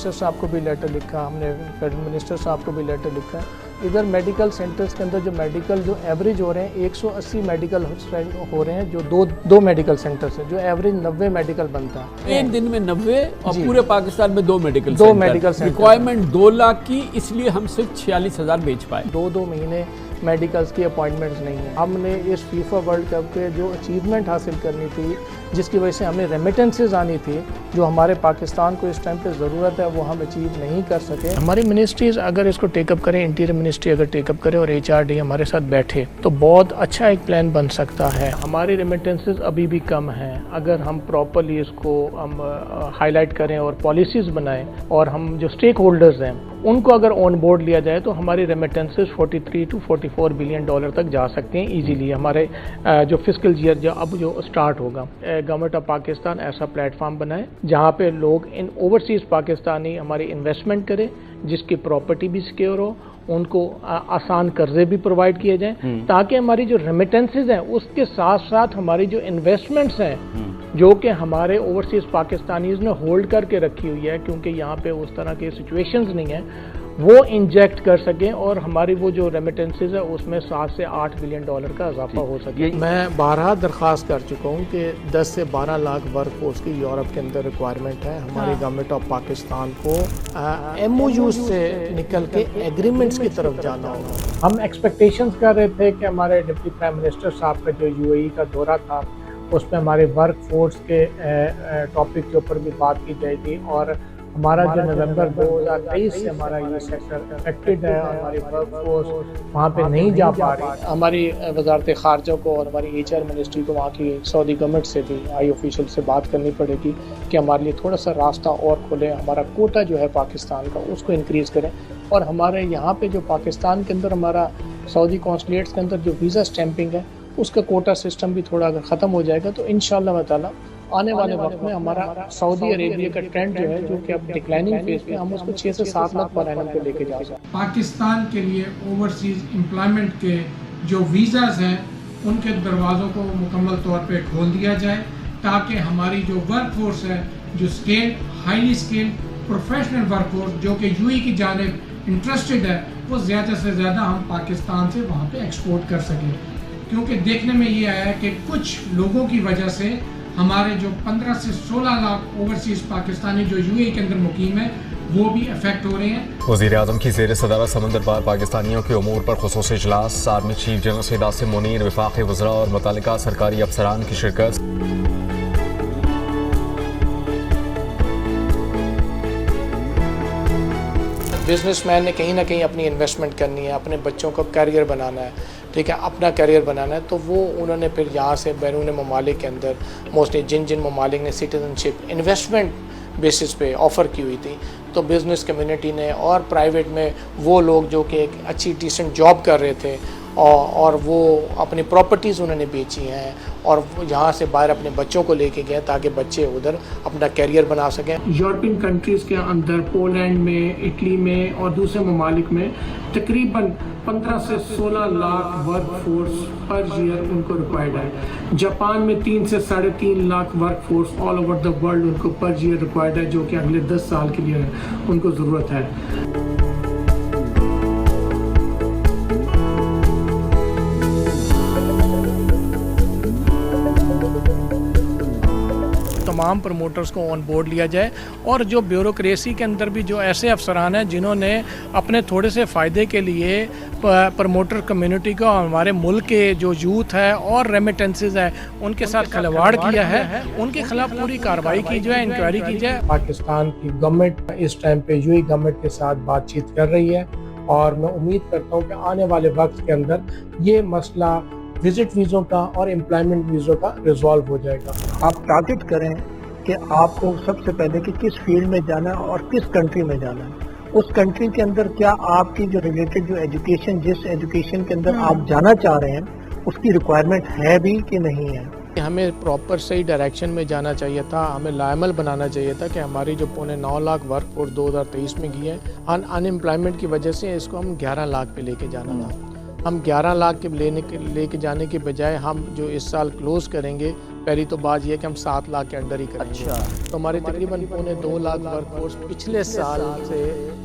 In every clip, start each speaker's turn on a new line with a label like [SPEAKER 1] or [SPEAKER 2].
[SPEAKER 1] Minister साहब को भी लेटर लिखा, हमने फेडरल मिनिस्टर साहब को भी लेटर लिखा। इधर मेडिकल सेंटर्स के अंदर जो एवरेज हो रहे हैं 180 मेडिकल हो रहे हैं, जो दो मेडिकल सेंटर्स हैं, जो एवरेज 90 मेडिकल बनता है।
[SPEAKER 2] एक दिन में 90 और पूरे पाकिस्तान में दो मेडिकल
[SPEAKER 1] सेंटर।
[SPEAKER 2] रिक्वायरमेंट 2 लाख की, इसलिए हम सिर्फ 46,000 बेच पाए।
[SPEAKER 1] 2 महीने मेडिकल्स की अपॉइंटमेंट्स नहीं है। हमने इस फीफा वर्ल्ड कप के जो अचीवमेंट हासिल करनी थी, जिसकी वजह से हमें रेमिटेंसेस आनी थी, जो हमारे पाकिस्तान को इस टाइम पे ज़रूरत है, वो हम अचीव नहीं कर सके। हमारी मिनिस्ट्रीज अगर इसको टेकअप करें, इंटीरियर मिनिस्ट्री अगर टेकअप करे और HRD हमारे साथ बैठे, तो बहुत अच्छा एक प्लान बन सकता है। हमारी रेमिटेंसेस अभी भी कम हैं। अगर हम प्रॉपरली इसको हम हाईलाइट करें और पॉलिसीज़ बनाएं, और हम जो स्टेक होल्डर्स हैं उनको अगर ऑन बोर्ड लिया जाए, तो हमारी रेमिटेंसेस 43 to 44 बिलियन डॉलर तक जा सकते हैं इजीली। हमारे जो फिस्कल ईयर जो स्टार्ट होगा, गवर्नमेंट ऑफ पाकिस्तान ऐसा प्लेटफॉर्म बनाए जहां पे लोग इन ओवरसीज पाकिस्तानी हमारी इन्वेस्टमेंट करें, जिसकी प्रॉपर्टी भी सिक्योर हो, उनको आसान कर्जे भी प्रोवाइड किए जाएं, ताकि हमारी जो रेमिटेंसेज हैं उसके साथ साथ हमारी जो इन्वेस्टमेंट्स हैं, जो कि हमारे ओवरसीज पाकिस्तानीज ने होल्ड करके रखी हुई है, क्योंकि यहाँ पे उस तरह के सिचुएशंस नहीं है, वो इंजेक्ट कर सकें और हमारी वो जो रेमिटेंसेज है उसमें 7 से 8 बिलियन डॉलर का इजाफा हो सके। मैं 12 दरख्वास्त कर चुका हूँ कि 10 से 12 लाख वर्क फोर्स की यूरोप के अंदर रिक्वायरमेंट है। हमारी गवर्नमेंट ऑफ पाकिस्तान को MOU से निकल के एग्रीमेंट्स की तरफ जाना होगा। हम एक्सपेक्टेशंस कर रहे थे कि हमारे डिप्टी प्राइम मिनिस्टर साहब का जो UAE का दौरा था, उसमें हमारे वर्क फोर्स के टॉपिक के ऊपर भी बात की जाएगी, और हमारा जो नवंबर 2023 से हमारा ये सेक्टर अफेक्टेड है और हमारी वर्क फोर्स वहाँ पे नहीं जा पा रही। हमारी वजारत ख़ारजा को और हमारी HR मिनिस्ट्री को वहाँ की सऊदी गवर्नमेंट से भी हाई ऑफिशियल से बात करनी पड़ेगी कि हमारे लिए थोड़ा सा रास्ता और खोलें, हमारा कोटा जो है पाकिस्तान का उसको इंक्रीज़ करें, और हमारे यहाँ पे जो पाकिस्तान के अंदर हमारा सऊदी कॉन्सुलेट्स के अंदर जो वीज़ा स्टैंपिंग है उसका कोटा सिस्टम भी थोड़ा अगर ख़त्म हो जाएगा, तो इंशाअल्लाह ताला आने वाले वक्त में हमारा सऊदी अरेबिया का ट्रेंड जो है, जो कि अब डिक्लाइनिंग फेज पे, हम उसको 6 से 7 लाख पर एनम पे लेके जा सकते हैं।
[SPEAKER 3] पाकिस्तान के लिए ओवरसीज एम्प्लॉयमेंट के जो वीज़ाज़ हैं उनके दरवाज़ों को मुकम्मल तौर पे खोल दिया जाए, ताकि हमारी जो वर्क फोर्स है, जो highly skilled professional work force जो कि UAE की जानिब इंटरेस्टेड है, वो ज़्यादा से ज़्यादा हम पाकिस्तान से वहाँ पे एक्सपोर्ट कर सकें। क्योंकि देखने में ये आया है कि कुछ लोगों की वजह से हमारे जो 15 से 16 लाख ओवरसीज पाकिस्तानी जो UAE के अंदर मुकीम है, वो भी अफेक्ट हो रहे हैं।
[SPEAKER 4] वज़ीर-ए-आज़म की ज़ेर सदारत समंदर पार पाकिस्तानियों के उमूर पर ख़ुसूसी इजलास, army chief general Syed Asim Munir, वफाक़ी वज़रा और मुतल्लिका सरकारी अफसरान की शिरकत।
[SPEAKER 1] बिजनेसमैन ने कहीं ना कहीं अपनी इन्वेस्टमेंट करनी है, अपने बच्चों को करियर बनाना है, ठीक है, अपना करियर बनाना है, तो वो उन्होंने फिर यहाँ से बैरून ममालिक के अंदर मोस्टली जिन ममालिक ने सिटीजनशिप इन्वेस्टमेंट बेसिस पे ऑफ़र की हुई थी, तो बिज़नेस कम्युनिटी ने और प्राइवेट में वो लोग जो कि एक अच्छी डिसेंट जॉब कर रहे थे और वो अपनी प्रॉपर्टीज़ उन्होंने बेची हैं और वो यहाँ से बाहर अपने बच्चों को लेके गए ताकि बच्चे उधर अपना कैरियर बना सकें। यूरोपियन कंट्रीज़ के अंदर पोलैंड में, इटली में और दूसरे ममालिक में तकरीबन 15 से 16 lakh work force per year उनको रिक्वायर्ड है। जापान में 3 से 3.5 lakh work force all over the world उनको पर ईयर रिक्वायर्ड है, जो कि अगले 10 साल के लिए उनको ज़रूरत है। तमाम प्रमोटर्स को ऑन बोर्ड लिया जाए, और जो ब्यूरोक्रेसी के अंदर भी जो ऐसे अफसरान हैं जिन्होंने अपने थोड़े से फ़ायदे के लिए प्रमोटर कम्युनिटी को, हमारे मुल्क के जो यूथ है और रेमिटेंसेस है उनके साथ खिलवाड़ किया है, उनके खिलाफ पूरी कार्रवाई की जाए, इंक्वायरी की जाए। पाकिस्तान की गवर्नमेंट इस टाइम पे UAE गवर्नमेंट के साथ बातचीत कर रही है, और मैं उम्मीद करता हूँ कि आने वाले वक्त के अंदर ये मसला विजिट वीज़ों का और एम्प्लॉयमेंट वीज़ों का रिजॉल्व हो जाएगा।
[SPEAKER 5] आप टारगेट करें कि आपको सबसे पहले कि किस फील्ड में जाना है और किस कंट्री में जाना है, उस कंट्री के अंदर क्या आपकी जो रिलेटेड जो एजुकेशन, जिस एजुकेशन के अंदर आप जाना चाह रहे हैं उसकी रिक्वायरमेंट है भी कि नहीं है।
[SPEAKER 1] हमें प्रॉपर सही डायरेक्शन में जाना चाहिए था, हमें लायमल बनाना चाहिए था कि हमारी जो 9.25 लाख वर्क फोर्स 2023 में की है, अनएम्प्लॉयमेंट की वजह से इसको हम 11 लाख पे लेके जाना था। हम 11 लाख के लेके जाने के बजाय हम जो इस साल क्लोज करेंगे پہلی تو بات یہ کہ ہم 7 لاکھ کے انڈر ہی کریں گے.
[SPEAKER 2] اچھا.
[SPEAKER 1] تو ہماری تقریباً 2.25 لاکھ ورک فورس پچھلے سال سے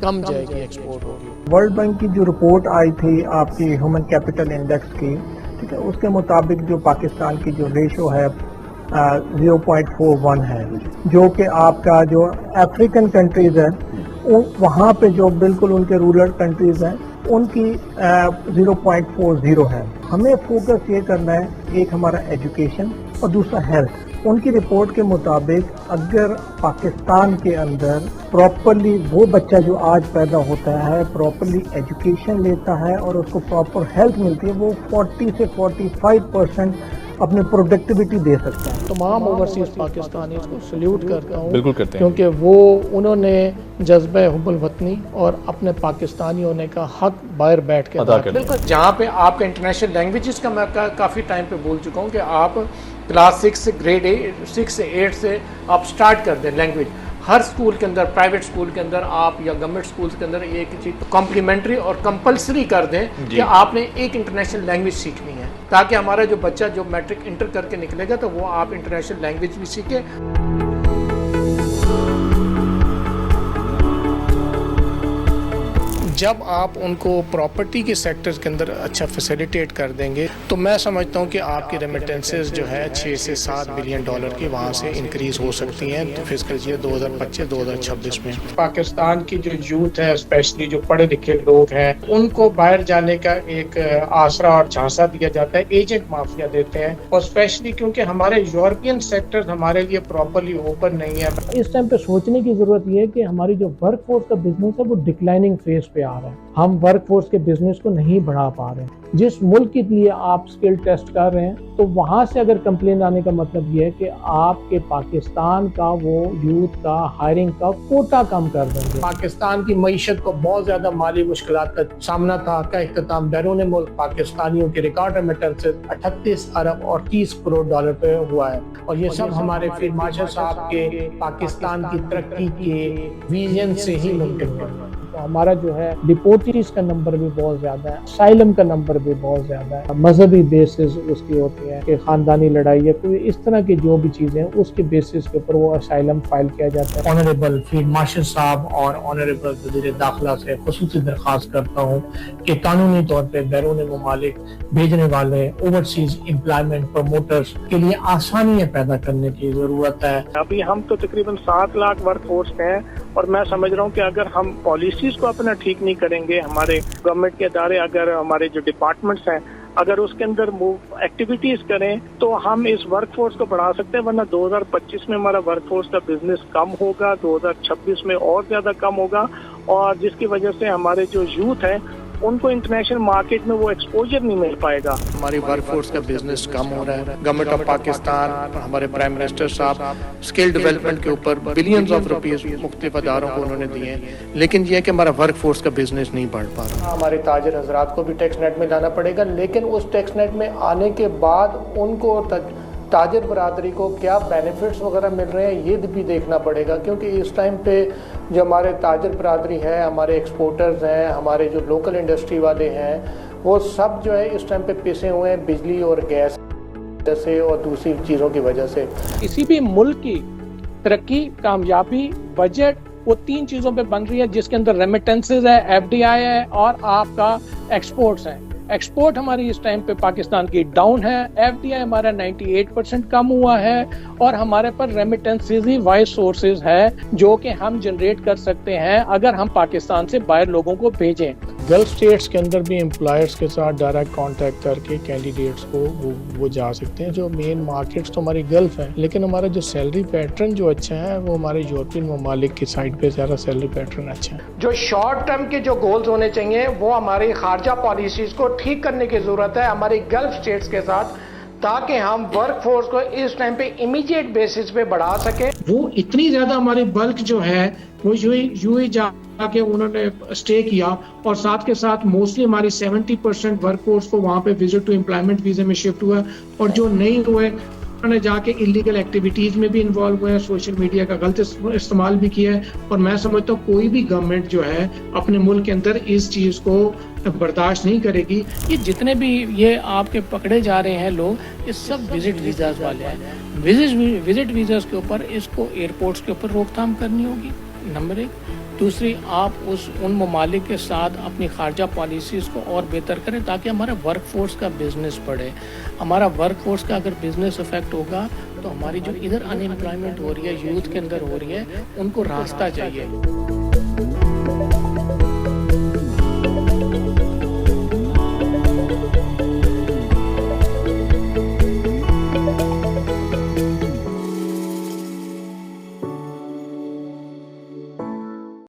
[SPEAKER 1] کم جائے گی ایکسپورٹ ہوگی.
[SPEAKER 5] ورلڈ بینک کی جو رپورٹ آئی تھی آپ کی ہیومن کیپٹل انڈیکس کی، ٹھیک ہے، اس کے مطابق جو پاکستان کی جو ریشو ہے 0.41 ہے، جو کہ آپ کا جو افریقن کنٹریز ہے وہاں پہ جو بالکل ان کے رورل کنٹریز ہیں ان کی 0.40 ہے. ہمیں فوکس یہ کرنا ہے، ایک ہمارا ایجوکیشن اور دوسرا ہیلتھ. ان کی رپورٹ کے مطابق اگر پاکستان کے اندر پراپرلی وہ بچہ جو آج پیدا ہوتا ہے پراپرلی ایجوکیشن لیتا ہے اور اس کو پراپر ہیلتھ ملتی ہے، وہ 40 سے 45% اپنی پروڈکٹیوٹی دے سکتا ہے.
[SPEAKER 1] تمام اوورسیز پاکستانیز کو سلیوٹ کرتا ہوں،
[SPEAKER 4] بالکل کرتے ہیں،
[SPEAKER 1] کیونکہ وہ انہوں نے جذبہ حب الوطنی اور اپنے پاکستانی ہونے کا حق باہر بیٹھ کے
[SPEAKER 4] ادا کر دیا.
[SPEAKER 1] بالکل. جہاں پہ آپ کا انٹرنیشنل لینگویجز کا میں کافی ٹائم پہ بول چکا ہوں کہ آپ کلاس 6 گریڈ 6 سے 8 سے آپ سٹارٹ کر دیں لینگویج. ہر اسکول کے اندر، پرائیویٹ اسکول کے اندر آپ یا گورنمنٹ اسکولس کے اندر ایک چیز کمپلیمنٹری اور کمپلسری کر دیں کہ آپ نے ایک انٹرنیشنل لینگویج سیکھنی ہے، تاکہ ہمارا جو بچہ جو میٹرک انٹر کر کے نکلے گا تو وہ آپ انٹرنیشنل لینگویج بھی سیکھے. جب آپ ان کو پراپرٹی کے سیکٹرز کے اندر اچھا فیسیلیٹیٹ کر دیں گے تو میں سمجھتا ہوں کہ آپ کی ریمیٹنسز جو ہے 6 سے 7 بلین ڈالر کی وہاں سے انکریز ہو سکتی ہیں فسکل ایئر 2025-2026 میں.
[SPEAKER 3] پاکستان کی جو یوتھ ہے، اسپیشلی جو پڑھے لکھے لوگ ہیں، ان کو باہر جانے کا ایک آسرا اور جھانسا دیا جاتا ہے، ایجنٹ مافیا دیتے ہیں، اور اسپیشلی کیونکہ ہمارے یورپین سیکٹر ہمارے لیے پراپرلی اوپن نہیں ہے.
[SPEAKER 1] اس ٹائم پہ سوچنے کی ضرورت یہ ہے کہ ہماری جو ورک فورس کا بزنس ہے وہ ڈکلائننگ فیز پہ آ رہا ہے. ہم ورک فورس کے بزنس کو نہیں بڑھا پا رہے ہیں. جس ملک کے لیے آپ سکل ٹیسٹ کر رہے ہیں تو وہاں سے اگر کمپلین آنے کا مطلب یہ ہے کہ آپ کے پاکستان کا وہ یوتھ کا ہائرنگ کا کوٹا کم کر دیں گے. پاکستان کی معیشت کو بہت زیادہ مالی مشکلات کا سامنا تھا. کا اختتام بیرون ملک پاکستانیوں کے ریکارڈ ریمیٹنسز 38 ارب اور 30 کروڑ ڈالر پہ ہوا ہے، اور یہ سب ہمارے فیلڈ مارشل صاحب کے پاکستان کی ترقی کے ویژن سے ہی ممکن ہے. ہمارا جو ہے ڈپورٹیز کا نمبر بھی بہت زیادہ ہے، اسائلم کا نمبر بھی بہت زیادہ ہے. مذہبی بیسز اس کی ہوتی ہیں کہ خاندانی لڑائی یا کوئی اس طرح کی جو بھی چیزیں اس کے بیسس کے اوپر وہ اسائلم فائل کیا جاتا ہے. آنریبل فیلڈ مارشل صاحب اور آنریبل وزیر داخلہ سے خصوصی درخواست کرتا ہوں کہ قانونی طور پہ بیرون ممالک بھیجنے والے اوورسیز امپلائمنٹ پروموٹرز کے لیے آسانیاں پیدا کرنے کی ضرورت ہے.
[SPEAKER 6] ابھی ہم تو تقریباً 7 لاکھ ورک فورس ہیں، اور میں سمجھ رہا ہوں کہ اگر ہم پالیسیز کو اپنا ٹھیک نہیں کریں گے، ہمارے گورنمنٹ کے ادارے، اگر ہمارے جو ڈپارٹمنٹس ہیں اگر اس کے اندر ایکٹیویٹیز کریں تو ہم اس ورک فورس کو بڑھا سکتے ہیں. ورنہ 2025 میں ہمارا ورک فورس کا بزنس کم ہوگا، 2026 میں اور زیادہ کم ہوگا، اور جس کی وجہ سے ہمارے جو یوتھ ہیں ان کو انٹرنیشنل مارکیٹ میں وہ ایکسپوجر نہیں مل پائے گا.
[SPEAKER 1] ہماری ورک فورس کا بزنس کم ہو رہا ہے. گورنمنٹ آف پاکستان، ہمارے پرائم منسٹر صاحب اسکل ڈیولپمنٹ کے اوپر بلینز آف روپیز مختلف اداروں کو انہوں نے دیے ہیں، لیکن یہ ہے کہ ہمارا ورک فورس کا بزنس نہیں بڑھ پا رہا. ہمارے تاجر حضرات کو بھی ٹیکس نیٹ میں لانا پڑے گا، لیکن اس ٹیکس نیٹ میں آنے کے بعد ان کو تاجر برادری کو کیا بینیفٹس وغیرہ مل رہے ہیں یہ بھی دیکھنا پڑے گا. کیونکہ اس ٹائم پہ جو ہمارے تاجر برادری ہے، ہمارے ایکسپورٹرز ہیں، ہمارے جو لوکل انڈسٹری والے ہیں، وہ سب جو ہے اس ٹائم پہ پسے ہوئے ہیں بجلی اور گیس سے اور دوسری چیزوں کی وجہ سے.
[SPEAKER 7] کسی بھی ملک کی ترقی، کامیابی، بجٹ، وہ 3 چیزوں پہ بن رہی ہے، جس کے اندر ریمیٹنسز ہے، FDI ہے اور آپ کا ایکسپورٹس ہیں. ایکسپورٹ ہماری اس ٹائم پہ پاکستان کی ڈاؤن ہے، FDI ہمارا 98% کم ہوا ہے، اور ہمارے پر ریمیٹنسز ہی وائس سورسز ہے جو کہ ہم جنریٹ کر سکتے ہیں اگر ہم پاکستان سے باہر لوگوں کو بھیجیں.
[SPEAKER 1] گلف اسٹیٹس کے اندر بھی امپلائرس کے ساتھ ڈائریکٹ کانٹیکٹ کر کے کینڈیڈیٹس کو وہ جا سکتے ہیں. جو مین مارکیٹس تو ہماری گلف ہیں، لیکن ہمارا جو سیلری پیٹرن جو اچھا ہے وہ ہمارے یورپین ممالک کی سائڈ پہ زیادہ سیلری پیٹرن اچھا ہے. جو شارٹ ٹرم کے جو گولز ہونے چاہیے وہ ہماری خارجہ پالیسیز کو ٹھیک کرنے کی ضرورت ہے ہماری گلف اسٹیٹس کے ساتھ، تاکہ ہم ورک فورس کو اس ٹائم پہ امیڈیٹ بیسس پہ بڑھا سکیں.
[SPEAKER 3] وہ اتنی زیادہ ہماری بلک جو ہے وہ یوں ہی جا کے انہوں نے اسٹے کیا، اور ساتھ کے ساتھ موسٹلی ہماری 70% ورک فورس کو وہاں پہ وزٹ ٹو امپلائمنٹ ویزے میں شفٹ ہوا، اور جو نہیں ہوئے उन्होंने जाके इलीगल एक्टिविटीज़ में भी इन्वॉल्व हुए हैं, सोशल मीडिया का गलत इस्तेमाल भी किया है, और मैं समझता हूँ कोई भी गवर्नमेंट जो है अपने मुल्क के अंदर इस चीज़ को बर्दाश्त नहीं करेगी।
[SPEAKER 1] ये जितने भी ये आपके पकड़े जा रहे हैं लोग, ये सब विजिट वीज़ाज वाले हैं। विजिट वीज़ाज के ऊपर इसको एयरपोर्ट्स के ऊपर रोकथाम करनी होगी, नंबर एक। दूसरी, आप उन ममालिक के साथ अपनी खारजा पॉलिसीज़ को और बेहतर करें ताकि हमारे वर्क फोर्स का बिजनेस बढ़े। हमारा वर्क फोर्स का अगर बिजनेस इफेक्ट होगा तो हमारी जो इधर अनएम्प्लॉयमेंट हो रही है, यूथ के अंदर हो रही है, उनको रास्ता चाहिए।